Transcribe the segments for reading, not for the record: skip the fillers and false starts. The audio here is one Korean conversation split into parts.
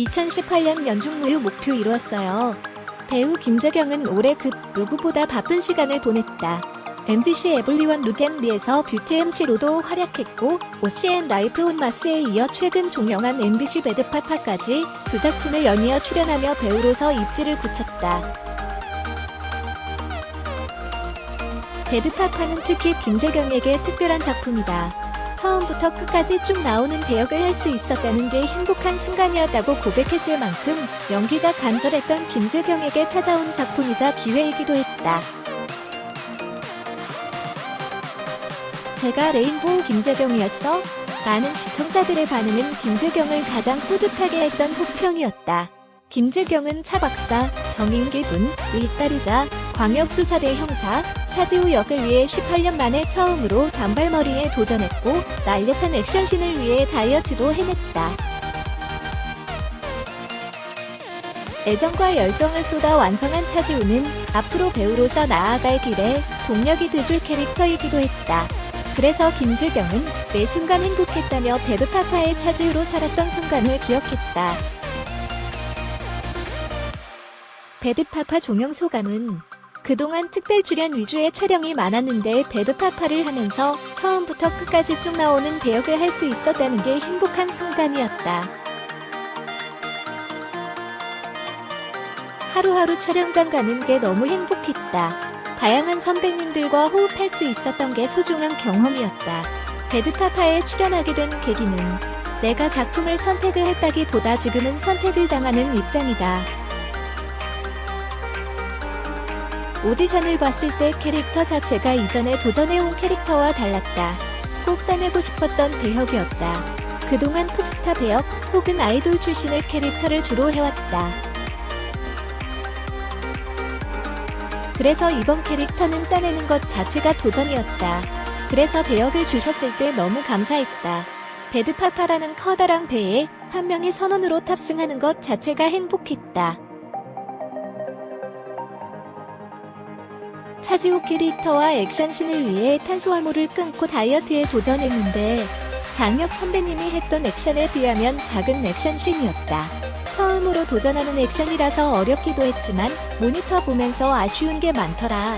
2018년 연중무휴 목표 이루었어요. 배우 김재경은 올해 그 누구보다 바쁜 시간을 보냈다. MBC 에블리원 룩앤리에서 뷰티 MC로도 활약했고 오시앤 라이프 온 마스에 이어 최근 종영한 MBC 배드파파까지 두 작품에 연이어 출연하며 배우로서 입지를 굳혔다. 배드파파는 특히 김재경에게 특별한 작품이다. 처음부터 끝까지 쭉 나오는 배역을 할 수 있었다는 게 행복한 순간이었다고 고백했을 만큼 연기가 간절했던 김재경에게 찾아온 작품이자 기회이기도 했다. 제가 레인보우 김재경이었어? 라는 시청자들의 반응은 김재경을 가장 뿌듯하게 했던 호평이었다. 김재경은 차 박사, 정인기분의 딸이자 광역수사대 형사 차지우 역을 위해 18년 만에 처음으로 단발머리에 도전했고 날렵한 액션씬을 위해 다이어트도 해냈다. 애정과 열정을 쏟아 완성한 차지우는 앞으로 배우로서 나아갈 길에 동력이 돼줄 캐릭터이기도 했다. 그래서 김재경은 매 순간 행복했다며 배드파파의 차지우로 살았던 순간을 기억했다. 배드파파 종영 소감은 그동안 특별 출연 위주의 촬영이 많았는데 배드파파를 하면서 처음부터 끝까지 쭉 나오는 배역을 할 수 있었다는 게 행복한 순간이었다. 하루하루 촬영장 가는 게 너무 행복했다. 다양한 선배님들과 호흡할 수 있었던 게 소중한 경험이었다. 배드파파에 출연하게 된 계기는 내가 작품을 선택을 했다기보다 지금은 선택을 당하는 입장이다. 오디션을 봤을 때 캐릭터 자체가 이전에 도전해온 캐릭터와 달랐다. 꼭 따내고 싶었던 배역이었다. 그동안 톱스타 배역 혹은 아이돌 출신의 캐릭터를 주로 해왔다. 그래서 이번 캐릭터는 따내는 것 자체가 도전이었다. 그래서 배역을 주셨을 때 너무 감사했다. 배드파파라는 커다란 배에 한 명의 선원으로 탑승하는 것 자체가 행복했다. 차지우 캐릭터와 액션씬을 위해 탄수화물을 끊고 다이어트에 도전했는데 장혁 선배님이 했던 액션에 비하면 작은 액션씬이었다. 처음으로 도전하는 액션이라서 어렵기도 했지만 모니터 보면서 아쉬운 게 많더라.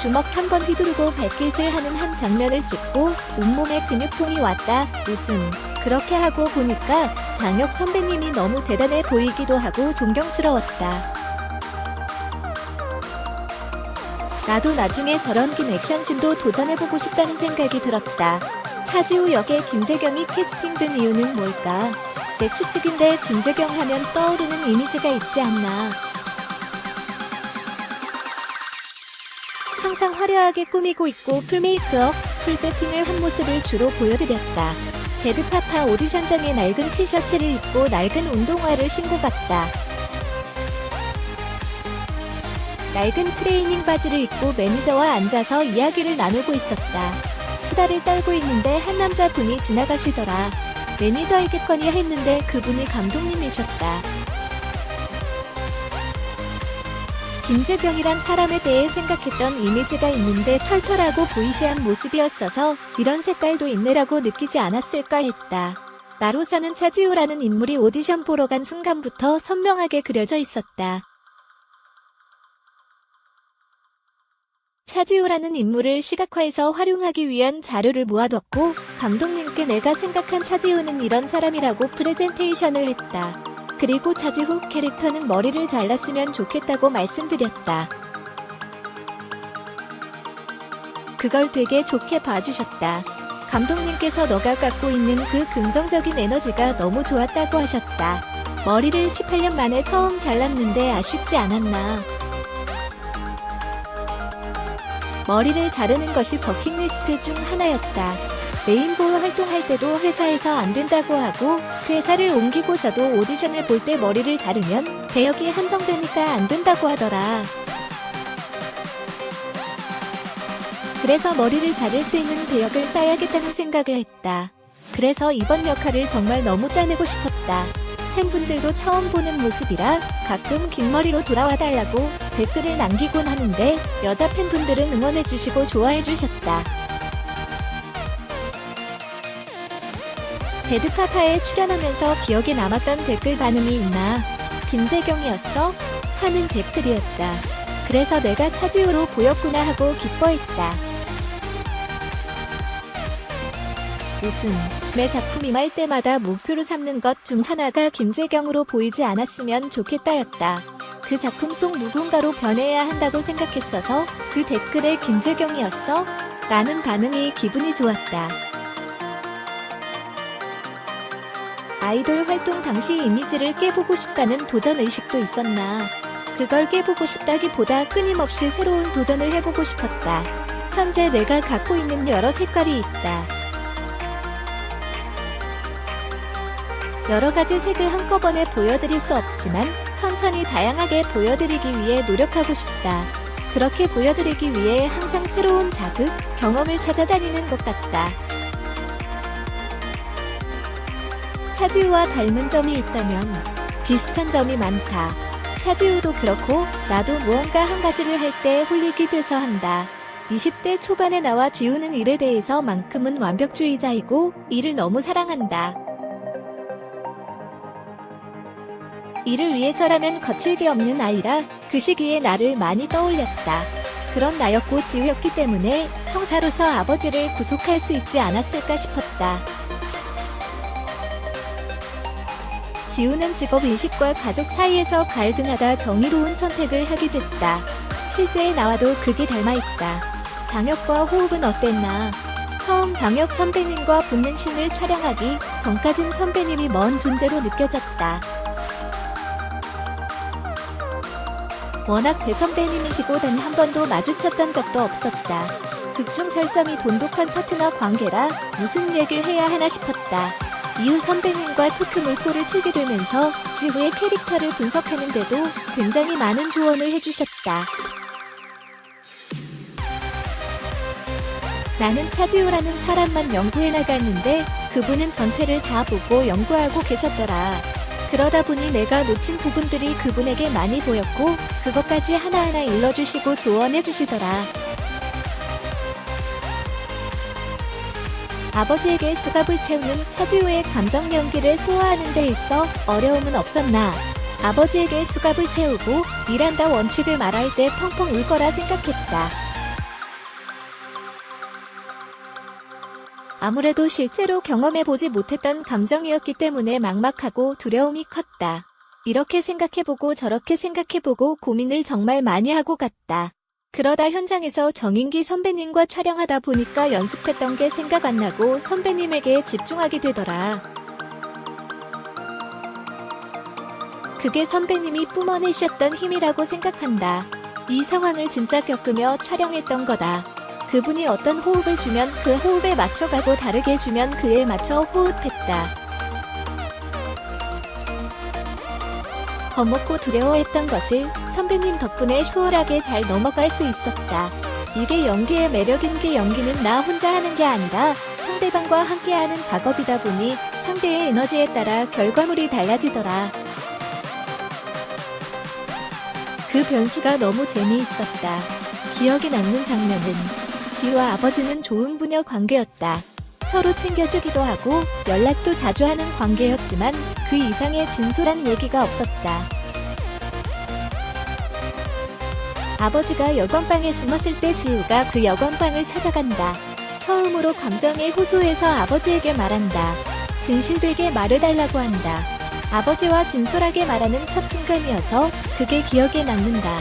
주먹 한번 휘두르고 발길질하는 한 장면을 찍고 온몸에 근육통이 왔다. 웃음. 그렇게 하고 보니까 장혁 선배님이 너무 대단해 보이기도 하고 존경스러웠다. 나도 나중에 저런 긴 액션씬도 도전해보고 싶다는 생각이 들었다. 차지우 역에 김재경이 캐스팅된 이유는 뭘까? 내 추측인데 김재경 하면 떠오르는 이미지가 있지 않나. 항상 화려하게 꾸미고 있고 풀메이크업, 풀세팅을 한 모습을 주로 보여드렸다. 배드파파 오디션장에 낡은 티셔츠를 입고 낡은 운동화를 신고 갔다. 낡은 트레이닝 바지를 입고 매니저와 앉아서 이야기를 나누고 있었다. 수다를 떨고 있는데 한 남자분이 지나가시더라. 매니저이겠거니 했는데 그분이 감독님이셨다. 김재경이란 사람에 대해 생각했던 이미지가 있는데 털털하고 보이시한 모습이었어서 이런 색깔도 있네라고 느끼지 않았을까 했다. 나로 사는 차지우라는 인물이 오디션 보러 간 순간부터 선명하게 그려져 있었다. 차지우라는 인물을 시각화해서 활용하기 위한 자료를 모아뒀고 감독님께 내가 생각한 차지우는 이런 사람이라고 프레젠테이션을 했다. 그리고 차지우 캐릭터는 머리를 잘랐으면 좋겠다고 말씀드렸다. 그걸 되게 좋게 봐주셨다. 감독님께서 너가 갖고 있는 그 긍정적인 에너지가 너무 좋았다고 하셨다. 머리를 18년 만에 처음 잘랐는데 아쉽지 않았나. 머리를 자르는 것이 버킷리스트 중 하나였다. 레인보우 활동할 때도 회사에서 안 된다고 하고 회사를 옮기고서도 오디션을 볼 때 머리를 자르면 배역이 한정되니까 안 된다고 하더라. 그래서 머리를 자를 수 있는 배역을 따야겠다는 생각을 했다. 그래서 이번 역할을 정말 너무 따내고 싶었다. 팬분들도 처음 보는 모습이라 가끔 긴 머리로 돌아와달라고 댓글을 남기곤 하는데 여자 팬분들은 응원해주시고 좋아해주셨다. 배드파파에 출연하면서 기억에 남았던 댓글 반응이 있나? 김재경이었어? 하는 댓글이었다. 그래서 내가 차지우로 보였구나 하고 기뻐했다. 웃음. 매 작품 임할 때마다 목표로 삼는 것 중 하나가 김재경으로 보이지 않았으면 좋겠다였다. 그 작품 속 누군가로 변해야 한다고 생각했어서 그 댓글에 김재경이었어? 라는 반응이 기분이 좋았다. 아이돌 활동 당시 이미지를 깨보고 싶다는 도전의식도 있었나? 그걸 깨보고 싶다기보다 끊임없이 새로운 도전을 해보고 싶었다. 현재 내가 갖고 있는 여러 색깔이 있다. 여러 가지 색을 한꺼번에 보여드릴 수 없지만 천천히 다양하게 보여드리기 위해 노력하고 싶다. 그렇게 보여드리기 위해 항상 새로운 자극, 경험을 찾아다니는 것 같다. 차지우와 닮은 점이 있다면 비슷한 점이 많다. 차지우도 그렇고 나도 무언가 한 가지를 할 때 홀리게 돼서 한다. 20대 초반에 나와 지우는 일에 대해서만큼은 완벽주의자이고 일을 너무 사랑한다. 일을 위해서라면 거칠 게 없는 아이라 그 시기에 나를 많이 떠올렸다. 그런 나였고 지우였기 때문에 형사로서 아버지를 구속할 수 있지 않았을까 싶었다. 지우는 직업인식과 가족 사이에서 갈등하다 정의로운 선택을 하게 됐다. 실제에 나와도 그게 닮아있다. 장혁과 호흡은 어땠나? 처음 장혁 선배님과 붙는 씬을 촬영하기 전까진 선배님이 먼 존재로 느껴졌다. 워낙 대선배님이시고 단 한 번도 마주쳤던 적도 없었다. 극중 설정이 돈독한 파트너 관계라 무슨 얘기를 해야 하나 싶었다. 이후 선배님과 토크 물꼬를 틀게 되면서 지우의 캐릭터를 분석하는데도 굉장히 많은 조언을 해주셨다. 나는 차지우라는 사람만 연구해 나갔는데 그분은 전체를 다 보고 연구하고 계셨더라. 그러다 보니 내가 놓친 부분들이 그분에게 많이 보였고 그것까지 하나하나 일러주시고 조언해주시더라. 아버지에게 수갑을 채우는 차지우의 감정 연기를 소화하는 데 있어 어려움은 없었나. 아버지에게 수갑을 채우고 일한다 원칙을 말할 때 펑펑 울 거라 생각했다. 아무래도 실제로 경험해보지 못했던 감정이었기 때문에 막막하고 두려움이 컸다. 이렇게 생각해보고 저렇게 생각해보고 고민을 정말 많이 하고 갔다. 그러다 현장에서 정인기 선배님과 촬영하다 보니까 연습했던 게 생각 안 나고 선배님에게 집중하게 되더라. 그게 선배님이 뿜어내셨던 힘이라고 생각한다. 이 상황을 진짜 겪으며 촬영했던 거다. 그분이 어떤 호흡을 주면 그 호흡에 맞춰가고 다르게 주면 그에 맞춰 호흡했다. 겁먹고 두려워했던 것을 선배님 덕분에 수월하게 잘 넘어갈 수 있었다. 이게 연기의 매력인 게 연기는 나 혼자 하는 게 아니라 상대방과 함께하는 작업이다 보니 상대의 에너지에 따라 결과물이 달라지더라. 그 변수가 너무 재미있었다. 기억에 남는 장면은 지우와 아버지는 좋은 부녀 관계였다. 서로 챙겨주기도 하고 연락도 자주 하는 관계였지만 그 이상의 진솔한 얘기가 없었다. 아버지가 여관방에 숨었을 때 지우가 그 여관방을 찾아간다. 처음으로 감정에 호소해서 아버지에게 말한다. 진실되게 말해달라고 한다. 아버지와 진솔하게 말하는 첫 순간이어서 그게 기억에 남는다.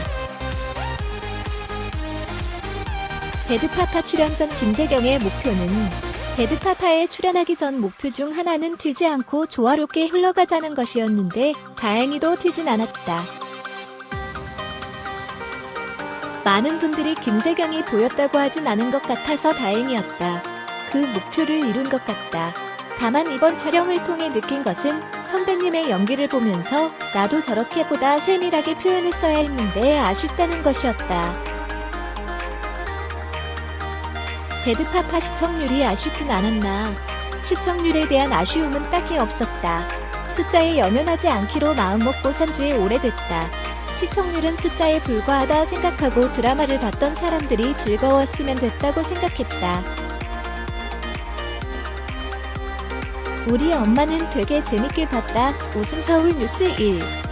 배드파파 출연 전 김재경의 목표는 배드파파에 출연하기 전 목표 중 하나는 튀지 않고 조화롭게 흘러가자는 것이었는데 다행히도 튀진 않았다. 많은 분들이 김재경이 보였다고 하진 않은 것 같아서 다행이었다. 그 목표를 이룬 것 같다. 다만 이번 촬영을 통해 느낀 것은 선배님의 연기를 보면서 나도 저렇게 보다 세밀하게 표현했어야 했는데 아쉽다는 것이었다. 배드파파 시청률이 아쉽진 않았나. 시청률에 대한 아쉬움은 딱히 없었다. 숫자에 연연하지 않기로 마음먹고 산지 오래됐다. 시청률은 숫자에 불과하다 생각하고 드라마를 봤던 사람들이 즐거웠으면 됐다고 생각했다. 우리 엄마는 되게 재밌게 봤다. 웃음 서울 뉴스 1.